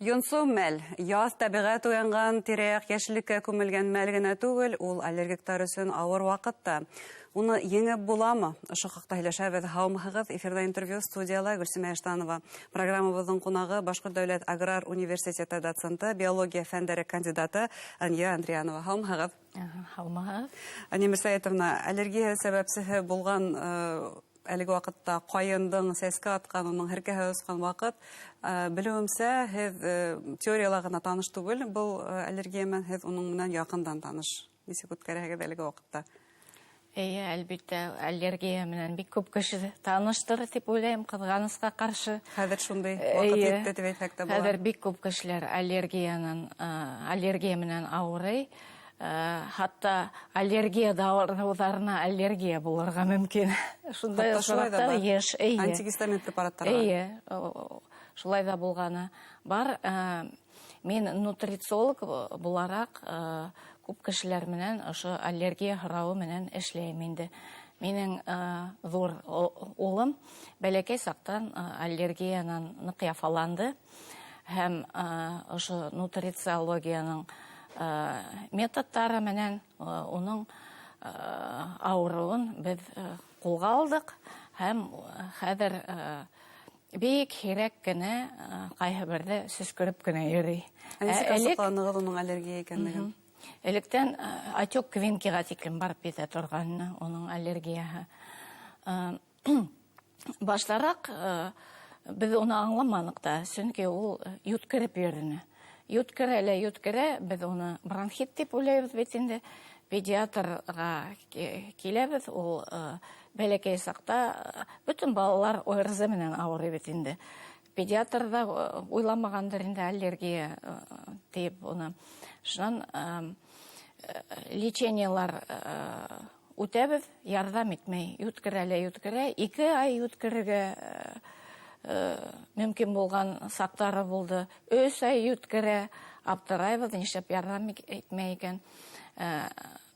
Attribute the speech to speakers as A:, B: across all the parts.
A: Йонсу мәл, яз табиғат уянған тирәк яшілікке күмілген мәл генә түгел, ул аллергиктар өсөн авыр вакытта. Уны еңеп буламы? Ошо хакта һөйләшәбез. Һаумыгыз, эфирда интервью студияла Гөлсемә Эштанова. Программабыздың кунагы Башкорт дәүләт аграр университеты доценты, биология фәннәре кандидаты Ания Андриянова. Һаумыгыз.
B: Һаумыгыз.
A: Ания Мирсәетовна, аллергия сәбәпсеһе булган әлеге вакытта кайындың сәскә аткан, уның һәркәһе үскән вакыт. Белүемсә, һез теориялар гына таныш түгел, был аллергия менән һез уның менән якындан таныш. Ничек үткәрәгез әлеге вакытта?
B: Әлбәттә, аллергия менән бик күп кеше таныштыр дип уйлыйм, кызганычка каршы.
A: Хәзер шундый вакыт җитте дип әйтсәк тә була.
B: Хәзер бик күп кешеләр аллергия менән авырый. Хатта аллергия дәваларына аллергия булырга мөмкин. Шундай осраклар еш.
A: Антигистамин препараттары.
B: Шулай да булганы бар. Мин нутрициолог буларак күп кешеләр менән ошо аллергия һорауы менән эшләйм инде. Минең зур улым бәләкәй сактан аллергиянан нык яфаланды. Һәм ошо нутрициологияның методтары менән уның авыруын без кулга алдык. Һәм хәзер бик һирәк кенә кайһы бердә сөскөреп кенә йөри.
A: Элек уның аллергия икәнлеген.
B: Электән отек квинкига тиклем барып җитә торган уның аллергияһы. Баштарак без уны аңламадык та, чөнки ул юткереп йөрде. Юткерә, без уны бронхит дип уйлыйбыз бит инде. Педиатрга киләбез, ул бәләкәй сакта бөтен балалар ОРЗ менән авырый бит инде. Педиатр да уйламагандыр инде аллергия дип уны. Шуннан лечениялар үтәбез, ярдәм итмәй. Юткерә. 2 ай юткерергә мөмкин булган сактары булды. 3 ай юткерә, аптырайбыз, нишләп ярдәм итмәй икән.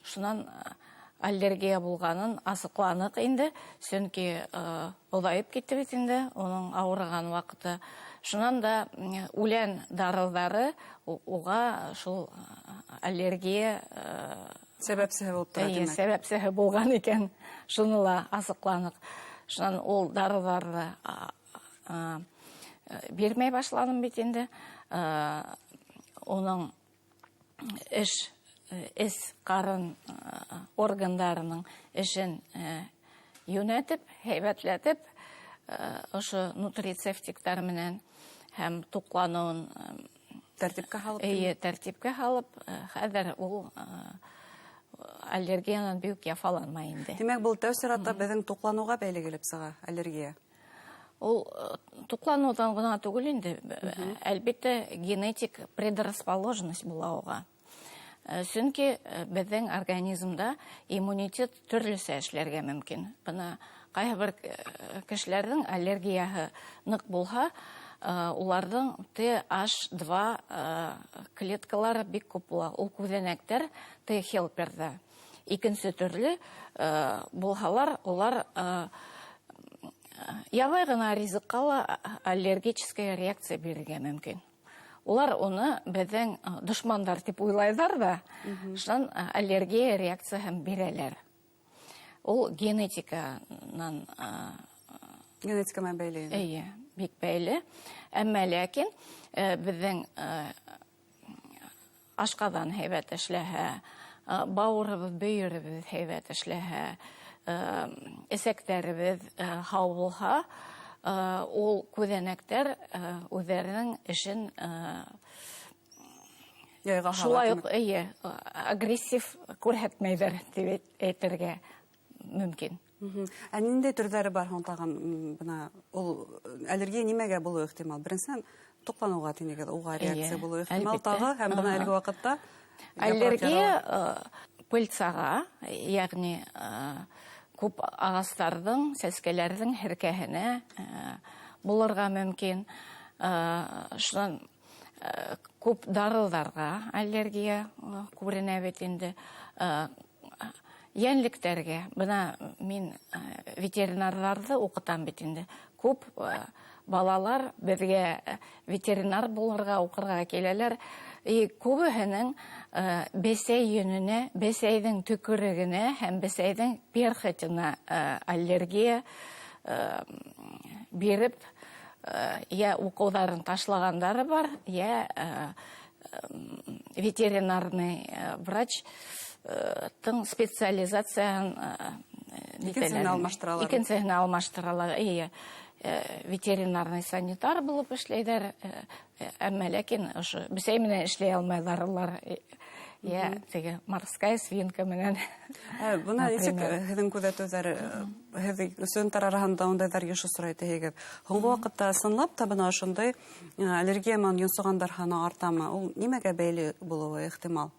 B: Шуннан аллергия булганын асыкланык инде, чөнки озайып китте бит инде уның авырган вакыты. Шуннан да үлән дарылары уга шул аллергия
A: сәбәпсеһе булып тора димәк.
B: Сәбәпсеһе булган икән, шуны ла асыкланык. Шуннан ул дарыларны бирмәй башладым бит инде. Уның карын органдарының эшен юнәтеп, һәйбәтләтеп, ошо нутрицептиктар менән һәм туклануын тәртипкә һалып, хәзер ул аллергиянан бик яфаланмай инде.
A: Димәк, бу тәү чиратта безнең туклануга бәйле килеп чыга аллергия.
B: Ул тукланудан гына түгел инде, әлбәттә генетик предрасположенность була уга. Чөнки безнең организмда иммунитет төрлесе эшләргә мөмкин. Бына кайһы бер кешеләрнең аллергияһы нык булһа, уларның TH2 клеткалары бик күп була. Ул күзәнәктәр T-helperда. Икенче төрле булһалар, улар ябай гына ризыкка аллергическая реакция бирергә мөмкин. Улар уны безнең дошмандар дип уйлайлар да, шуннан аллергия реакцияһын бирәләр. Ул генетиканан
A: менән бәйле.
B: Бик бәйле. Әмма ләкин безнең ашкадан һәйбәт эшләһә, бавырыбыз, бөйребез һәйбәт эшләһә, эсәктәребез һау булһа, ул күзәнәктәр үзләренең эшен шулай ук агрессив күрһәтмәйләр дип әйтергә мөмкин.
A: Ә нинди төрләре бар һуң тагын бына ул аллергия нимәгә булуы ихтимал? Беренчедән туклануга тинегез, уга реакция булуы ихтимал тагы һәм бына әлеге вакытта
B: аллергия пыльцага, ягъни күп агастардың, сәскәләрнең һәркәһенә булырга мөмкин. Шуннан күп дарыларга аллергия күренә бит инде. Йәнлектәргә. Бына мин ветеринарларҙы уҡытам бит инде. Күп балалар беҙгә ветеринар булырға уҡырға киләләр. Күбеһенең бесәй йөнөнә, бесәйҙең төкөрөгөнә һәм бесәйҙең перхотина аллергия биреп, я уҡыуҙарын ташлағандары бар, я ветеринарный врач тың специализацияһын икенсеһенә алмаштыралар. Ветеринарный санитар булып эшләйҙәр, әммә ләкин ошо бесәй менән эшләй алмайҙар улар. Теге морская свинка менән.
A: Бына нисек һеҙҙең күҙәтеүҙәр, һеҙ өсөн араһында ундайҙар йыш осрай тиһегеҙ. Һуңғы ваҡытта ысынлап та бына ошондай аллергия менән йонсоғандар һаны артамы? Ул нимәгә бәйле булыуы ихтимал?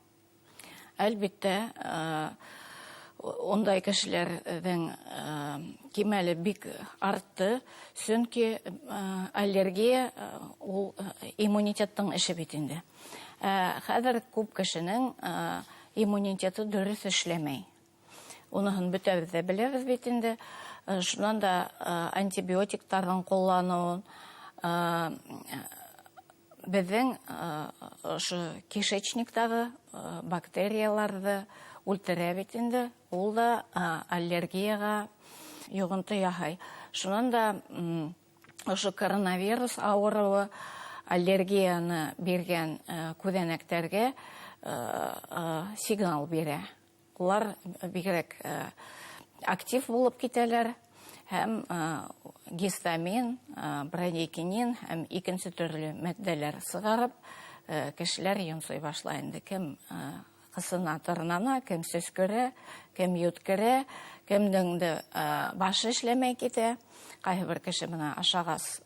B: Әлбиттә, ондай кешеләрҙең кимәле бик артты, сөнки аллергия ул иммунитеттың эше бит инде. Хәҙер күп кешенең иммунитеты дөрөҫ эшләмәй. Уныһын бөтәбеҙ ҙә беләбеҙ бит инде. Шунан да антибиотиктарҙың ҡулланыуын, беҙҙең ошо кишечниктағы бактерияларҙы үлтерә бит инде. Ул да аллергияға йоғонто яһай. Шунан да ошо коронавирус ауырыуы аллергияны биргән күҙәнәктәргә сигнал бирә. Улар бигерәк актив булып китәләр һәм гистамин, брадикинин һәм икенсе төрлө мәддәләр сығарып, кешеләр йонсой башлай инде. Кем ҡысына, тырнана, кем сөскөрә, кем йүткерә, кемдеңде башы эшләмәй китә. Ҡайһы бер кеше бына ашағас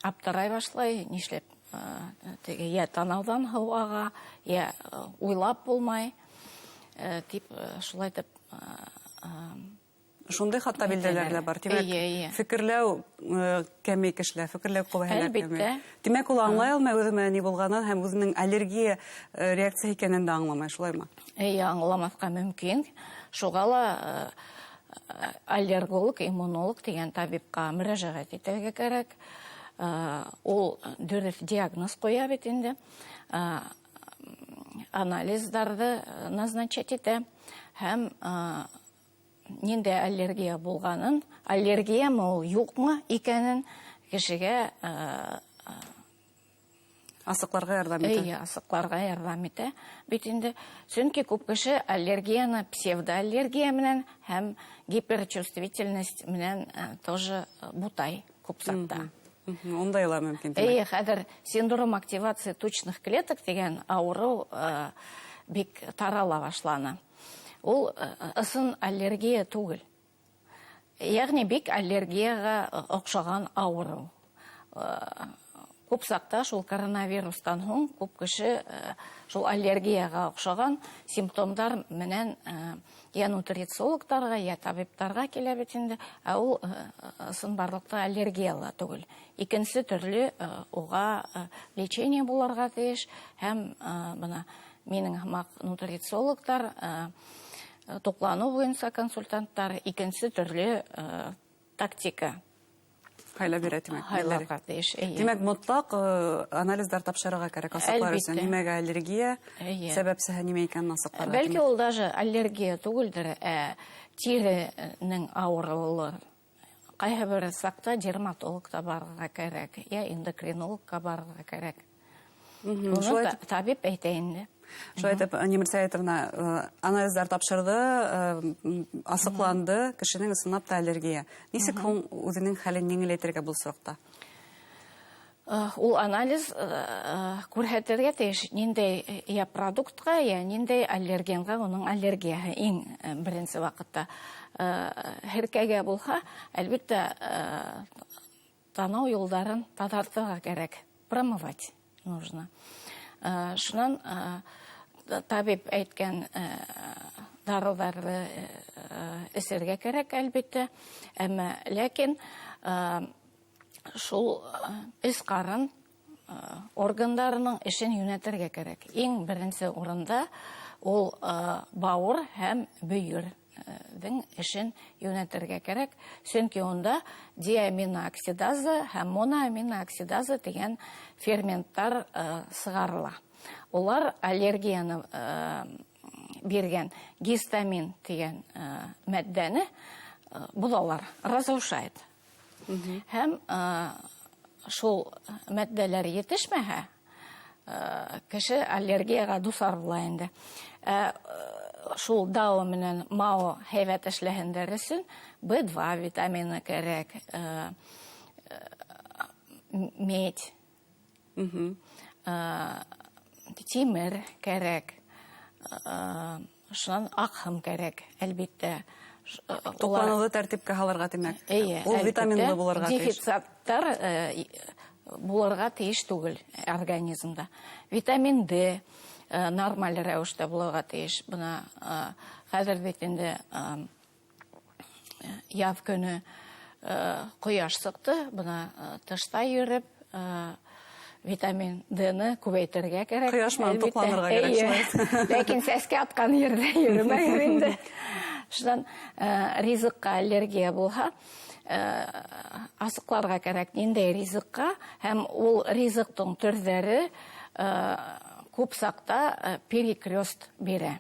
B: аптырай башлай, нишләп я танауҙан һыу аға, я уйлап булмай, тип шулайтып.
A: Шундай хатта билдәләр дә бар. Фекерләү кәмей кешеләр, фекерләү ҡубаһалар кәмей. Тимәк, ул аңлай алмай үҙемә ни булғанын һәм үҙенең аллергия реакцияһы икәнен дә аңламай, шулаймы?
B: Аңламаҫҡа мөмкин. Шуға ла аллерголог, иммунолог тигән табипҡа мөрәжәғәт итергә кәрәк. Ул дөрөҫ диагноз ҡуя бит инде. Анализдарҙы назначать итә һәм ниндәй аллергия булғанын, аллергиямы ул юҡмы икәнен кешегә
A: асыҡларға ярҙам итә.
B: Асыҡларға ярҙам итә бит инде. Сөнки күп кеше аллергияны псевдоаллергия менән һәм гиперчувствительность менән тоже бутай күп саҡта.
A: Ондай ла мөмкин.
B: Хәҙер синдром активации тучных клеток дигән ауырыу бик тарала башланы. Ул ысын аллергия түгел. Яғни бик аллергияға оҡшаған ауырыу. Күп саҡта шул коронавирустан һуң күп кеше шул аллергияға оҡшаған симптомдар менән я нутрициологтарға, я табиптарға килә бит инде. Ә ул ысын барлыҡта аллергия ла түгел. Икенсе төрлө уға лечение булырға тейеш һәм бына минең һымаҡ нутрициологтар, туҡланыу буйынса консультанттар икенсе төрлө тактика
A: Һайлап бирә, тимәк.
B: һайларға тейеш.
A: Тимәк, мотлаҡ анализдар тапшырырға кәрәк асыҡлар өсөн. Нимәгә аллергия, сәбәпсеһе нимә икәнен асыҡларға.
B: Бәлки ул даже аллергия түгелдер, тиренең ауырыуы. Ҡайһы бер саҡта дерматологка барырға кәрәк, я эндокринологка барырға кәрәк. Уны табип әйтә инде.
A: Шулай итеп, Немирса Әйтовна анализдар тапшырҙы, асыҡланды, кешенең ысынлап та аллергия. Нисек һуң үҙенең хәлен еңеләйтергә был саҡта?
B: Ул анализ күрһәтергә тейеш, ниндәй я продуктҡа, я ниндәй аллергенға уның аллергияһы иң беренсе ваҡытта. Һеркәгә булһа, әлбиттә, танау юлдарын таҙартырға кәрәк, промывать нужно. Шунан табип әйткән дарыуҙарҙы эсергә кәрәк, әлбиттә. Әммә ләкин шул эс-ҡарын органдарының эшен йүнәтергә кәрәк. Иң беренсе урында ул бауыр һәм бөйердең эшен юнәтергә кирәк. Чөнки онда диаминооксидаза һәм моноаминооксидаза дигән ферменттар сыгарыла. Улар аллергияны биргән гистамин дигән матдәне булалар, разрушает. Һәм шул матдәләр етешмәһә, кеше аллергияга дусар була инде. Шул дао менән мао һәйбәт эшләһендәр өчен B2 витамины кирәк, медь, тимер кирәк, шуннан акхым кирәк, әлбиттә.
A: Тукланылы тәртипкә һалырга димәк. Ул витаминлы булырга тиеш.
B: Дефицаттар булырга тиеш түгел организмда. Витамин D нормаль рәвештә булырга тиеш. Буна хәзер бит инде яз көне кояш сыкты, буна тышта йөреп витамин D-ны күбәйтергә кирәк.
A: Кояш менән тукланырга кирәк.
B: Ләкин сәскә аткан ердә йөрмәгез инде. Шуннан ризыкка аллергия булһа, асыкларга кирәк ниндәй ризыкка, һәм ул ризыктың төрләре күп сакта перекрест бирә.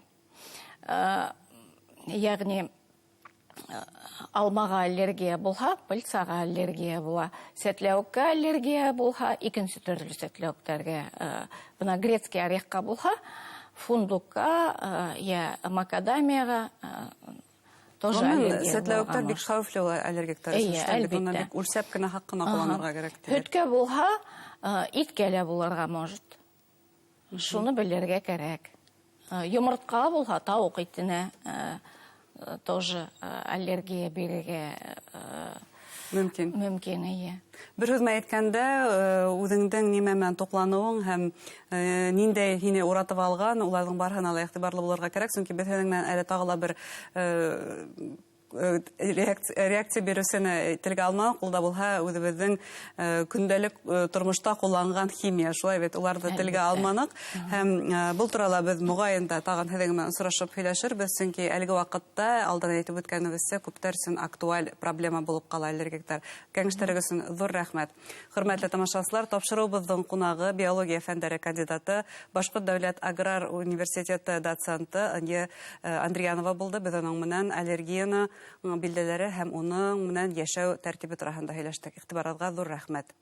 B: Ягъни алмага аллергия булһа, пыльцага аллергия була. Сәтләүккә аллергия булһа, икенче төрле сәтләүктәргә, буна грецкий орехка булһа, фундукка, я макадамияга тоже аллергия.
A: Сәтләүктәр бик хәвефле аллергиктар өчен. Бик үлсәп кенә хакына кулланырга кирәк.
B: Һөткә булһа, иткә лә булырга может. Шуны белергә кирәк. Йомыртка булһа, тауык итенә тоже аллергия бирергә мөмкин.
A: Бер һүз әйткәндә, үзеңнең нимә белән туклануың һәм ниндәй һине уратып алган, уларның барыһына ла игътибарлы булырга кирәк, чөнки без һинең әле тагы ла бер реакция бирүсене телгә алмадык. Ул да булһа үзебезнең көндәлек тормышта кулланган химия. Шулай бит уларны телгә алмадык. Һәм бу турыда без мөгаен да тагын һинең белән сорашып сөйләшербез, чөнки әлеге вакытта алдан әйтеп үткәнебезчә күптәр өчен актуаль проблема булып кала аллергиктар. Кәңәшләрегез өчен зур рәхмәт. Хөрмәтле тамашачылар, тапшырыбызның кунагы биология фәннәре кандидаты, Башкорт дәүләт аграр университеты доценты Андриянова булды. Без аның менән аллергияны билдәләре һәм уның менән яшәү тәртибе турында һөйләштек. Игътибарыгызга зур рәхмәт.